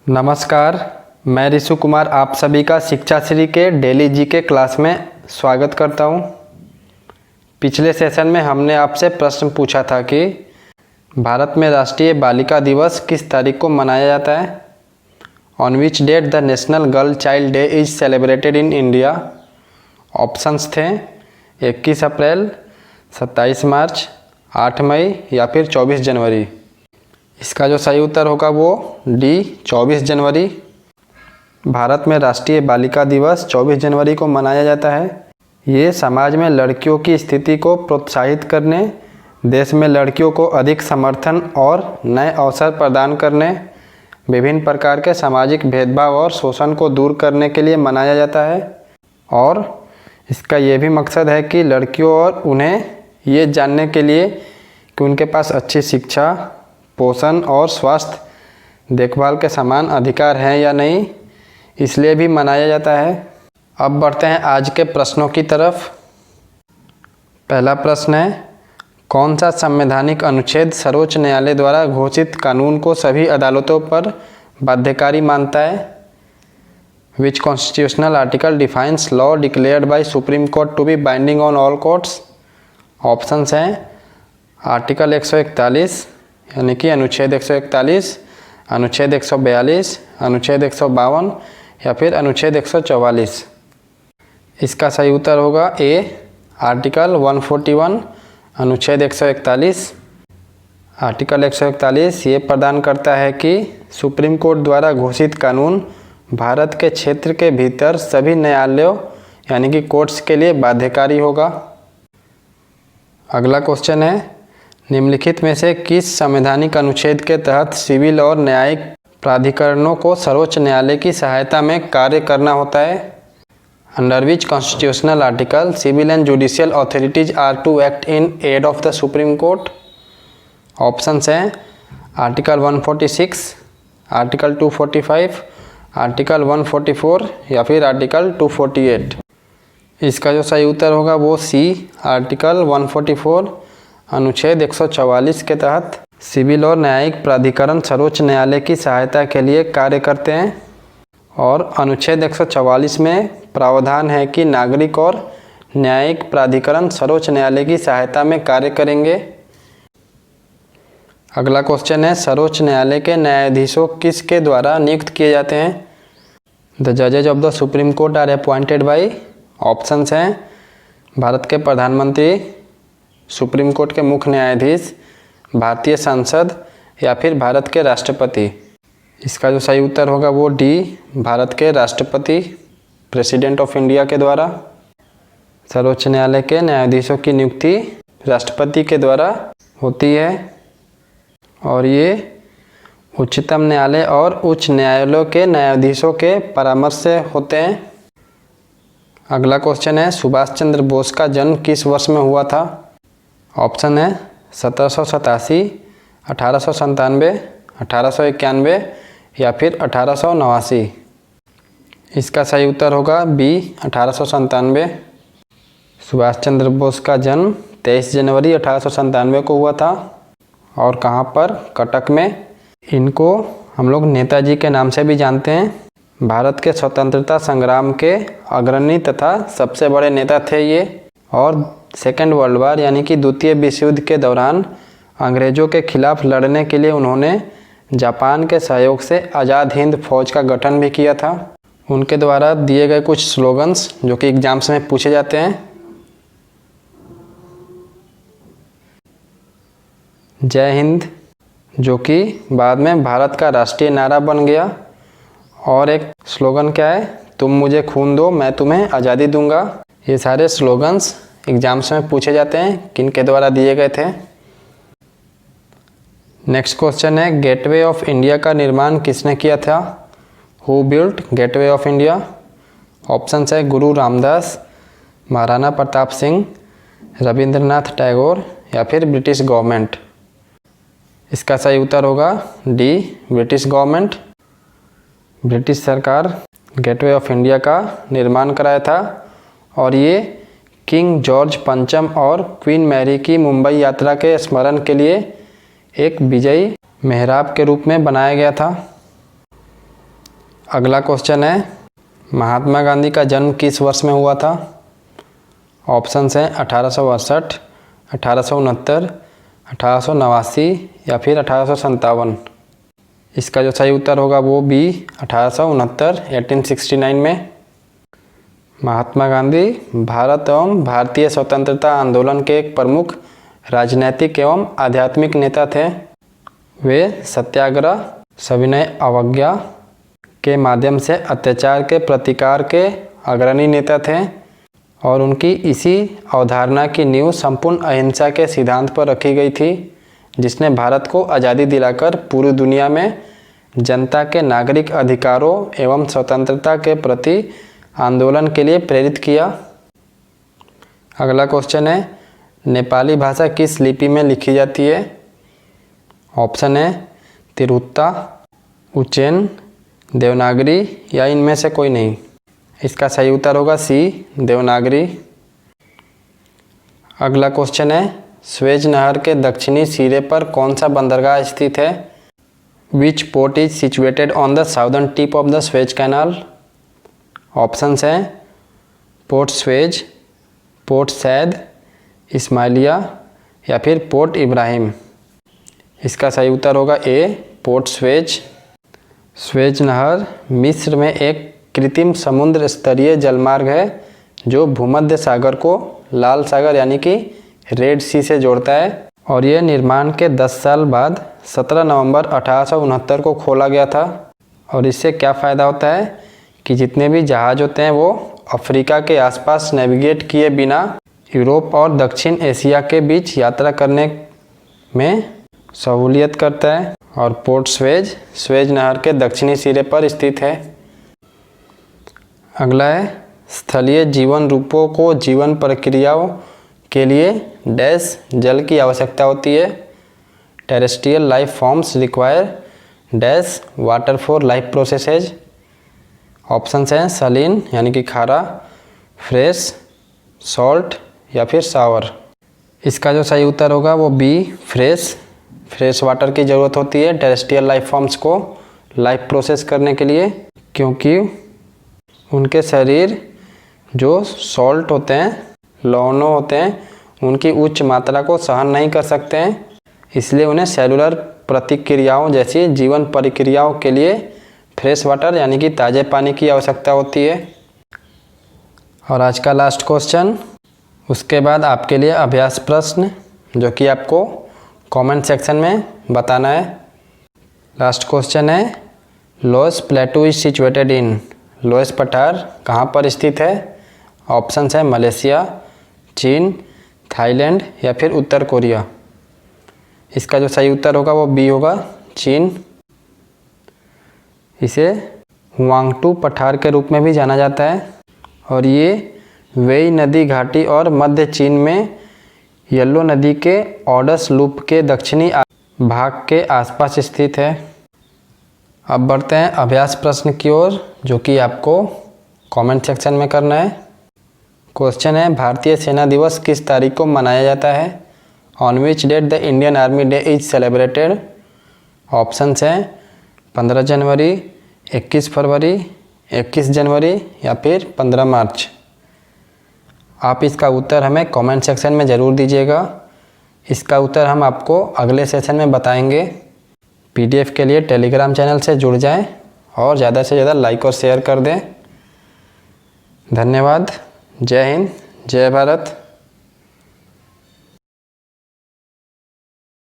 नमस्कार, मैं ऋषु कुमार आप सभी का शिक्षा श्री के डेली जीके क्लास में स्वागत करता हूं। पिछले सेशन में हमने आपसे प्रश्न पूछा था कि भारत में राष्ट्रीय बालिका दिवस किस तारीख को मनाया जाता है। On which date the national girl child day is celebrated in India. Options थे 21 अप्रैल, 27 मार्च, 8 मई या फिर 24 जनवरी। इसका जो सही उत्तर होगा वो डी 24 जनवरी। भारत में राष्ट्रीय बालिका दिवस 24 जनवरी को मनाया जाता है। ये समाज में लड़कियों की स्थिति को प्रोत्साहित करने, देश में लड़कियों को अधिक समर्थन और नए अवसर प्रदान करने, विभिन्न प्रकार के सामाजिक भेदभाव और शोषण को दूर करने के लिए मनाया जाता है। और इसका ये भी मकसद है कि लड़कियों और उन्हें ये जानने के लिए कि उनके पास अच्छी शिक्षा, पोषण और स्वास्थ्य देखभाल के समान अधिकार हैं या नहीं, इसलिए भी मनाया जाता है। अब बढ़ते हैं आज के प्रश्नों की तरफ। पहला प्रश्न है, कौन सा संवैधानिक अनुच्छेद सर्वोच्च न्यायालय द्वारा घोषित कानून को सभी अदालतों पर बाध्यकारी मानता है। Which constitutional article defines law declared by Supreme Court to be binding on all courts. Options हैं आर्टिकल 141 यानी कि अनुच्छेद 141, अनुच्छेद 142, अनुच्छेद 152 या फिर अनुच्छेद 144। इसका सही उत्तर होगा ए आर्टिकल 141 अनुच्छेद 141। आर्टिकल 141 ये प्रदान करता है कि सुप्रीम कोर्ट द्वारा घोषित कानून भारत के क्षेत्र के भीतर सभी न्यायालयों यानी कि कोर्ट्स के लिए बाध्यकारी होगा। अगला क्वेश्चन है, निम्नलिखित में से किस संवैधानिक अनुच्छेद के तहत सिविल और न्यायिक प्राधिकरणों को सर्वोच्च न्यायालय की सहायता में कार्य करना होता है। Under which constitutional article civil and judicial authorities are to act in aid of the supreme court. Options हैं आर्टिकल 146, आर्टिकल 245, आर्टिकल 144 या फिर आर्टिकल 248। इसका जो सही उत्तर होगा वो सी आर्टिकल 144 अनुच्छेद 144 के तहत सिविल और न्यायिक प्राधिकरण सर्वोच्च न्यायालय की सहायता के लिए कार्य करते हैं। और अनुच्छेद 144 में प्रावधान है कि नागरिक और न्यायिक प्राधिकरण सर्वोच्च न्यायालय की सहायता में कार्य करेंगे। अगला क्वेश्चन है, सर्वोच्च न्यायालय के न्यायाधीशों किसके द्वारा नियुक्त किए जाते हैं। द जजेज of the supreme Court are appointed by. Options हैं भारत के प्रधानमंत्री, सुप्रीम कोर्ट के मुख्य न्यायाधीश, भारतीय संसद या फिर भारत के राष्ट्रपति। इसका जो सही उत्तर होगा वो डी भारत के राष्ट्रपति, प्रेसिडेंट ऑफ इंडिया के द्वारा। सर्वोच्च न्यायालय के न्यायाधीशों की नियुक्ति राष्ट्रपति के द्वारा होती है और ये उच्चतम न्यायालय और उच्च न्यायालयों के न्यायाधीशों के परामर्श से होते हैं। अगला क्वेश्चन है, सुभाष चंद्र बोस का जन्म किस वर्ष में हुआ था। ऑप्शन है 1787, 1897, 1891 या फिर 1889। इसका सही उत्तर होगा बी 1897। सुभाष चंद्र बोस का जन्म 23 जनवरी 1897 को हुआ था। और कहाँ पर? कटक में। इनको हम लोग नेताजी के नाम से भी जानते हैं। भारत के स्वतंत्रता संग्राम के अग्रणी तथा सबसे बड़े नेता थे ये। और सेकेंड वर्ल्ड वार यानी कि द्वितीय विश्व युद्ध के दौरान अंग्रेज़ों के खिलाफ लड़ने के लिए उन्होंने जापान के सहयोग से आज़ाद हिंद फौज का गठन भी किया था। उनके द्वारा दिए गए कुछ स्लोगन्स जो कि एग्जाम्स में पूछे जाते हैं, जय हिंद, जो कि बाद में भारत का राष्ट्रीय नारा बन गया। और एक स्लोगन क्या है, तुम मुझे खून दो मैं तुम्हें आज़ादी दूंगा। ये सारे स्लोगन्स एग्जाम्स में पूछे जाते हैं, किनके द्वारा दिए गए थे। नेक्स्ट क्वेश्चन है, गेटवे ऑफ इंडिया का निर्माण किसने किया था। Who built gateway of India. Options है गुरु रामदास, महाराणा प्रताप सिंह, रविंद्रनाथ टैगोर या फिर ब्रिटिश गवर्नमेंट। इसका सही उत्तर होगा डी ब्रिटिश गवर्नमेंट। ब्रिटिश सरकार गेटवे ऑफ इंडिया का निर्माण कराया था और ये किंग जॉर्ज पंचम और क्वीन मैरी की मुंबई यात्रा के स्मरण के लिए एक विजयी मेहराब के रूप में बनाया गया था। अगला क्वेश्चन है, महात्मा गांधी का जन्म किस वर्ष में हुआ था? ऑप्शंस हैं 1862, 1869, 1889 या फिर 1857। इसका जो सही उत्तर होगा वो बी 1869, 1869 में। महात्मा गांधी भारत एवं भारतीय स्वतंत्रता आंदोलन के एक प्रमुख राजनैतिक एवं आध्यात्मिक नेता थे। वे सत्याग्रह, सविनय अवज्ञा के माध्यम से अत्याचार के प्रतिकार के अग्रणी नेता थे और उनकी इसी अवधारणा की नींव संपूर्ण अहिंसा के सिद्धांत पर रखी गई थी, जिसने भारत को आज़ादी दिलाकर पूरी दुनिया में जनता के नागरिक अधिकारों एवं स्वतंत्रता के प्रति आंदोलन के लिए प्रेरित किया। अगला क्वेश्चन है, नेपाली भाषा किस लिपि में लिखी जाती है? ऑप्शन है तिरुत्ता, उच्चैन, देवनागरी या इनमें से कोई नहीं। इसका सही उत्तर होगा सी देवनागरी। अगला क्वेश्चन है, स्वेज नहर के दक्षिणी सिरे पर कौन सा बंदरगाह स्थित है? Which port is situated on the southern tip of the Suez Canal? Options हैं Port Suez, Port Said, Ismailia या फिर पोर्ट इब्राहिम। इसका सही उत्तर होगा ए पोर्ट स्वेज। स्वेज नहर मिस्र में एक कृत्रिम समुद्र स्तरीय जलमार्ग है जो भूमध्य सागर को लाल सागर यानी कि रेड सी से जोड़ता है और ये निर्माण के 10 साल बाद 17 नवंबर 1869 को खोला गया था। और इससे क्या फ़ायदा होता है कि जितने भी जहाज़ होते हैं वो अफ्रीका के आसपास नेविगेट किए बिना यूरोप और दक्षिण एशिया के बीच यात्रा करने में सहूलियत करता है। और पोर्ट स्वेज स्वेज नहर के दक्षिणी सिरे पर स्थित है। अगला है, स्थलीय जीवन रूपों को जीवन प्रक्रियाओं के लिए डैश जल की आवश्यकता होती है। Terrestrial life forms require dash water for life processes. Options हैं सलीन यानी कि खारा, फ्रेश, सॉल्ट या फिर सावर। इसका जो सही उत्तर होगा वो बी फ्रेश वाटर की ज़रूरत होती है टेरेस्ट्रियल लाइफ फॉर्म्स को लाइफ प्रोसेस करने के लिए, क्योंकि उनके शरीर जो सॉल्ट होते हैं, लवणों होते हैं, उनकी उच्च मात्रा को सहन नहीं कर सकते हैं। इसलिए उन्हें सेलुलर प्रतिक्रियाओं जैसी जीवन प्रक्रियाओं के लिए फ्रेश वाटर यानी कि ताज़े पानी की आवश्यकता होती है। और आज का लास्ट क्वेश्चन, उसके बाद आपके लिए अभ्यास प्रश्न जो कि आपको कमेंट सेक्शन में बताना है। लास्ट क्वेश्चन है, loess plateau is situated in. Loess पठार कहाँ पर स्थित है? ऑप्शंस है मलेशिया, चीन, थाईलैंड या फिर उत्तर कोरिया। इसका जो सही उत्तर होगा वो बी होगा चीन। इसे हुआंगटू पठार के रूप में भी जाना जाता है और ये वेई नदी घाटी और मध्य चीन में येलो नदी के ओडस लूप के दक्षिणी भाग के आसपास स्थित है। अब बढ़ते हैं अभ्यास प्रश्न की ओर जो कि आपको कमेंट सेक्शन में करना है। क्वेश्चन है, भारतीय सेना दिवस किस तारीख को मनाया जाता है? On which date the Indian army day is celebrated? Options हैं 15 जनवरी, 21 फरवरी, 21 जनवरी या फिर 15 मार्च। आप इसका उत्तर हमें कमेंट सेक्शन में ज़रूर दीजिएगा। इसका उत्तर हम आपको अगले सेशन में बताएंगे। पीडीएफ के लिए टेलीग्राम चैनल से जुड़ जाएं और ज़्यादा से ज़्यादा लाइक और शेयर कर दें। धन्यवाद। जय हिंद, जय भारत।